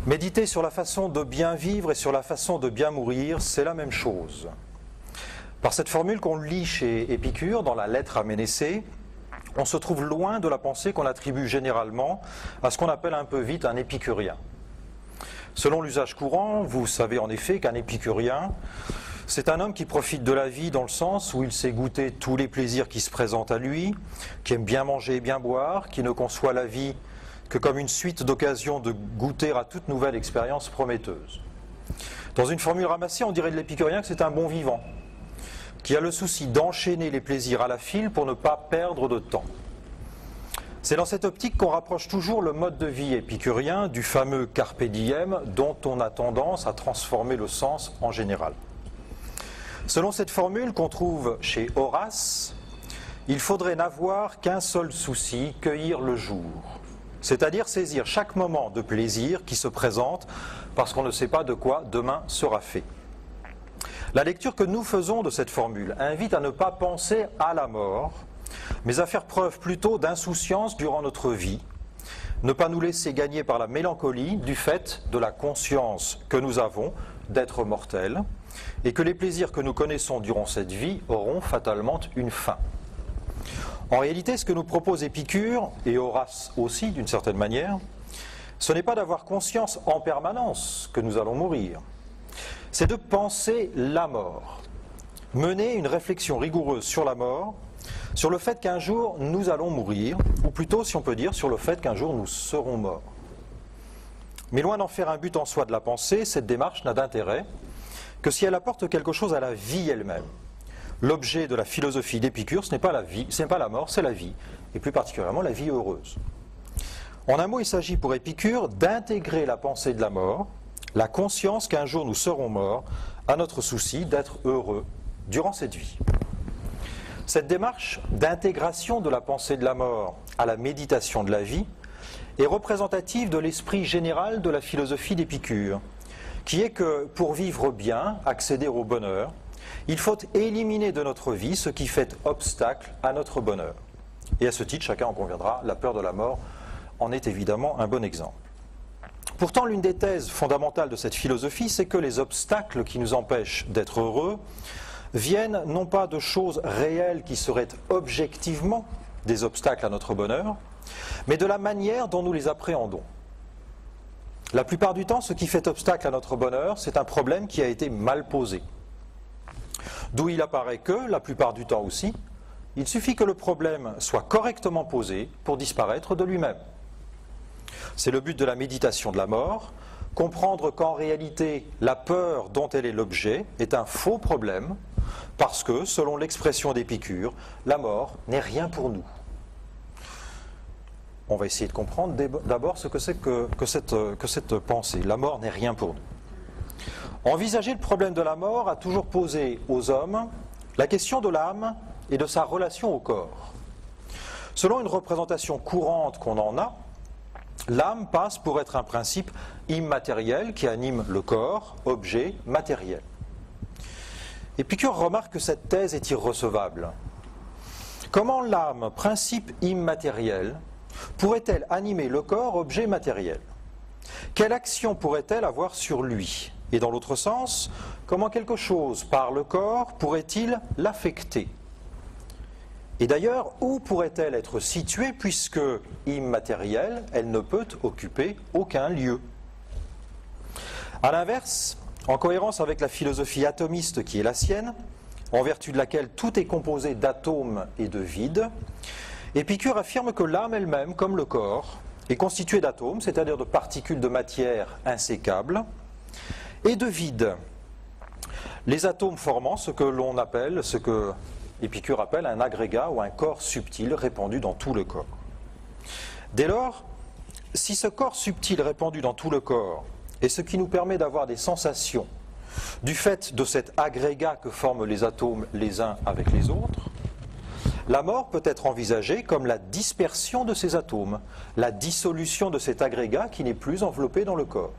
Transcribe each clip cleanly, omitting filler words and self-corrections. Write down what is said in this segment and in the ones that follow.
Méditer sur la façon de bien vivre et sur la façon de bien mourir, c'est la même chose. Par cette formule qu'on lit chez Épicure, dans la lettre à Ménécée, on se trouve loin de la pensée qu'on attribue généralement à ce qu'on appelle un peu vite un épicurien. Selon l'usage courant, vous savez en effet qu'un épicurien, c'est un homme qui profite de la vie dans le sens où il sait goûter tous les plaisirs qui se présentent à lui, qui aime bien manger et bien boire, qui ne conçoit la vie que comme une suite d'occasions de goûter à toute nouvelle expérience prometteuse. Dans une formule ramassée, on dirait de l'épicurien que c'est un bon vivant, qui a le souci d'enchaîner les plaisirs à la file pour ne pas perdre de temps. C'est dans cette optique qu'on rapproche toujours le mode de vie épicurien du fameux carpe diem dont on a tendance à transformer le sens en général. Selon cette formule qu'on trouve chez Horace, il faudrait n'avoir qu'un seul souci, cueillir le jour. C'est-à-dire saisir chaque moment de plaisir qui se présente parce qu'on ne sait pas de quoi demain sera fait. La lecture que nous faisons de cette formule invite à ne pas penser à la mort, mais à faire preuve plutôt d'insouciance durant notre vie, ne pas nous laisser gagner par la mélancolie du fait de la conscience que nous avons d'être mortels et que les plaisirs que nous connaissons durant cette vie auront fatalement une fin. En réalité, ce que nous propose Épicure, et Horace aussi d'une certaine manière, ce n'est pas d'avoir conscience en permanence que nous allons mourir, c'est de penser la mort, mener une réflexion rigoureuse sur la mort, sur le fait qu'un jour nous allons mourir, ou plutôt si on peut dire sur le fait qu'un jour nous serons morts. Mais loin d'en faire un but en soi de la pensée, cette démarche n'a d'intérêt que si elle apporte quelque chose à la vie elle-même. L'objet de la philosophie d'Épicure, ce n'est pas la vie, ce n'est pas la mort, c'est la vie, et plus particulièrement la vie heureuse. En un mot, il s'agit pour Épicure d'intégrer la pensée de la mort, la conscience qu'un jour nous serons morts, à notre souci d'être heureux durant cette vie. Cette démarche d'intégration de la pensée de la mort à la méditation de la vie est représentative de l'esprit général de la philosophie d'Épicure, qui est que pour vivre bien, accéder au bonheur, il faut éliminer de notre vie ce qui fait obstacle à notre bonheur. Et à ce titre, chacun en conviendra, la peur de la mort en est évidemment un bon exemple. Pourtant, l'une des thèses fondamentales de cette philosophie, c'est que les obstacles qui nous empêchent d'être heureux viennent non pas de choses réelles qui seraient objectivement des obstacles à notre bonheur, mais de la manière dont nous les appréhendons. La plupart du temps, ce qui fait obstacle à notre bonheur, c'est un problème qui a été mal posé. D'où il apparaît que, la plupart du temps aussi, il suffit que le problème soit correctement posé pour disparaître de lui-même. C'est le but de la méditation de la mort, comprendre qu'en réalité, la peur dont elle est l'objet est un faux problème, parce que, selon l'expression d'Épicure, la mort n'est rien pour nous. On va essayer de comprendre d'abord ce que c'est que cette pensée. La mort n'est rien pour nous. Envisager le problème de la mort a toujours posé aux hommes la question de l'âme et de sa relation au corps. Selon une représentation courante qu'on en a, l'âme passe pour être un principe immatériel qui anime le corps, objet matériel. Épicure remarque que cette thèse est irrecevable. Comment l'âme, principe immatériel, pourrait-elle animer le corps, objet matériel? Quelle action pourrait-elle avoir sur lui? Et dans l'autre sens, comment quelque chose par le corps pourrait-il l'affecter? Et d'ailleurs, où pourrait-elle être située puisque, immatérielle, elle ne peut occuper aucun lieu? A l'inverse, en cohérence avec la philosophie atomiste qui est la sienne, en vertu de laquelle tout est composé d'atomes et de vide, Épicure affirme que l'âme elle-même, comme le corps, est constituée d'atomes, c'est-à-dire de particules de matière insécables, et de vide. Les atomes formant ce que Épicure appelle un agrégat ou un corps subtil répandu dans tout le corps. Dès lors, si ce corps subtil répandu dans tout le corps est ce qui nous permet d'avoir des sensations du fait de cet agrégat que forment les atomes les uns avec les autres, la mort peut être envisagée comme la dispersion de ces atomes, la dissolution de cet agrégat qui n'est plus enveloppé dans le corps.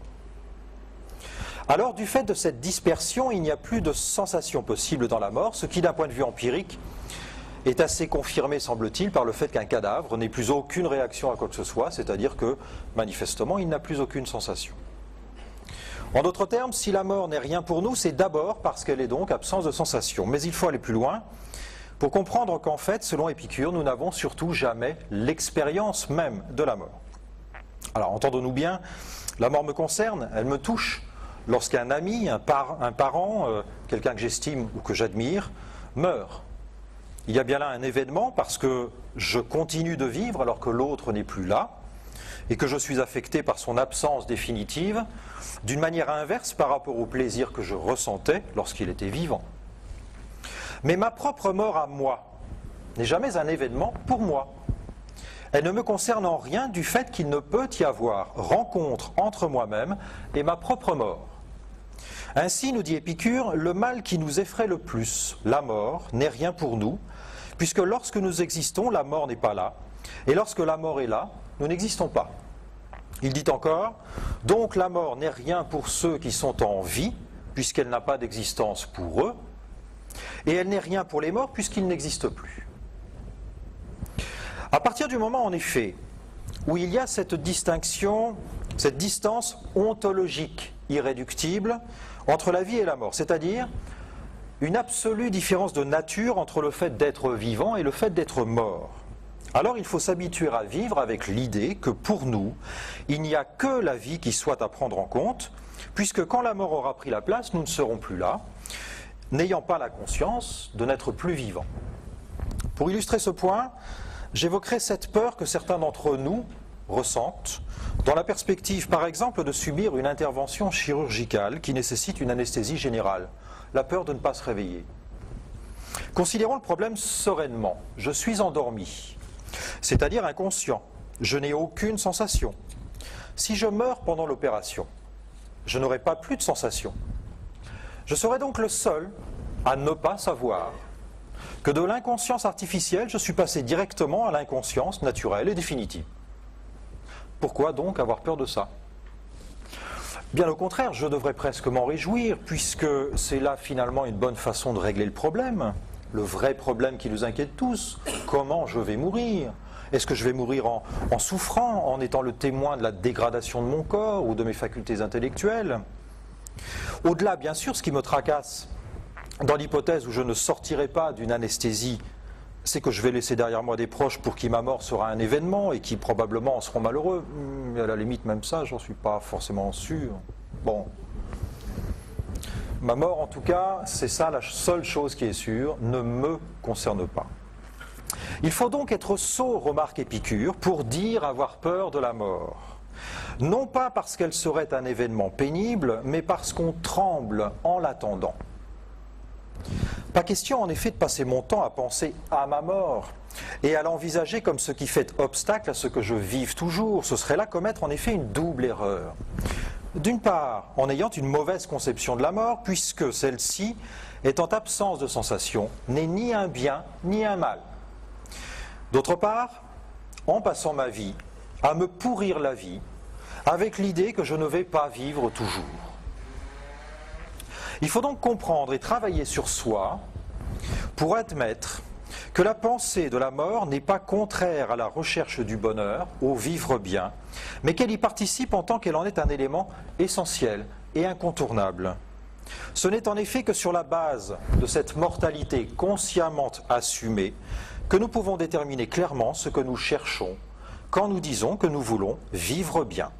Alors, du fait de cette dispersion, il n'y a plus de sensation possible dans la mort, ce qui, d'un point de vue empirique, est assez confirmé, semble-t-il, par le fait qu'un cadavre n'ait plus aucune réaction à quoi que ce soit, c'est-à-dire que, manifestement, il n'a plus aucune sensation. En d'autres termes, si la mort n'est rien pour nous, c'est d'abord parce qu'elle est donc absence de sensation. Mais il faut aller plus loin pour comprendre qu'en fait, selon Épicure, nous n'avons surtout jamais l'expérience même de la mort. Alors, entendons-nous bien, la mort me concerne, elle me touche. Lorsqu'un ami, un parent, quelqu'un que j'estime ou que j'admire, meurt. Il y a bien là un événement parce que je continue de vivre alors que l'autre n'est plus là et que je suis affecté par son absence définitive d'une manière inverse par rapport au plaisir que je ressentais lorsqu'il était vivant. Mais ma propre mort à moi n'est jamais un événement pour moi. Elle ne me concerne en rien du fait qu'il ne peut y avoir rencontre entre moi-même et ma propre mort. Ainsi, nous dit Épicure, le mal qui nous effraie le plus, la mort, n'est rien pour nous, puisque lorsque nous existons, la mort n'est pas là, et lorsque la mort est là, nous n'existons pas. Il dit encore, donc la mort n'est rien pour ceux qui sont en vie, puisqu'elle n'a pas d'existence pour eux, et elle n'est rien pour les morts, puisqu'ils n'existent plus. À partir du moment, en effet, où il y a cette distinction, cette distance ontologique irréductible entre la vie et la mort, c'est-à-dire une absolue différence de nature entre le fait d'être vivant et le fait d'être mort. Alors il faut s'habituer à vivre avec l'idée que pour nous, il n'y a que la vie qui soit à prendre en compte, puisque quand la mort aura pris la place, nous ne serons plus là, n'ayant pas la conscience de n'être plus vivants. Pour illustrer ce point, j'évoquerai cette peur que certains d'entre nous ressentent dans la perspective, par exemple, de subir une intervention chirurgicale qui nécessite une anesthésie générale, la peur de ne pas se réveiller. Considérons le problème sereinement. Je suis endormi, c'est-à-dire inconscient. Je n'ai aucune sensation. Si je meurs pendant l'opération, je n'aurai pas plus de sensation. Je serai donc le seul à ne pas savoir que de l'inconscience artificielle, je suis passé directement à l'inconscience naturelle et définitive. Pourquoi donc avoir peur de ça ? Bien au contraire, je devrais presque m'en réjouir, puisque c'est là finalement une bonne façon de régler le vrai problème qui nous inquiète tous. Comment je vais mourir ? Est-ce que je vais mourir en souffrant, en étant le témoin de la dégradation de mon corps ou de mes facultés intellectuelles ? Au-delà, bien sûr, ce qui me tracasse, dans l'hypothèse où je ne sortirai pas d'une anesthésie, c'est que je vais laisser derrière moi des proches pour qui ma mort sera un événement et qui probablement en seront malheureux. À la limite, même ça, j'en suis pas forcément sûr. Bon. Ma mort, en tout cas, c'est ça la seule chose qui est sûre, ne me concerne pas. Il faut donc être sot, remarque Épicure, pour dire avoir peur de la mort. Non pas parce qu'elle serait un événement pénible, mais parce qu'on tremble en l'attendant. Pas question en effet de passer mon temps à penser à ma mort et à l'envisager comme ce qui fait obstacle à ce que je vive toujours. Ce serait là commettre en effet une double erreur. D'une part, en ayant une mauvaise conception de la mort, puisque celle-ci, étant absence de sensation, n'est ni un bien ni un mal. D'autre part, en passant ma vie à me pourrir la vie avec l'idée que je ne vais pas vivre toujours. Il faut donc comprendre et travailler sur soi pour admettre que la pensée de la mort n'est pas contraire à la recherche du bonheur, au vivre bien, mais qu'elle y participe en tant qu'elle en est un élément essentiel et incontournable. Ce n'est en effet que sur la base de cette mortalité consciemment assumée que nous pouvons déterminer clairement ce que nous cherchons quand nous disons que nous voulons vivre bien.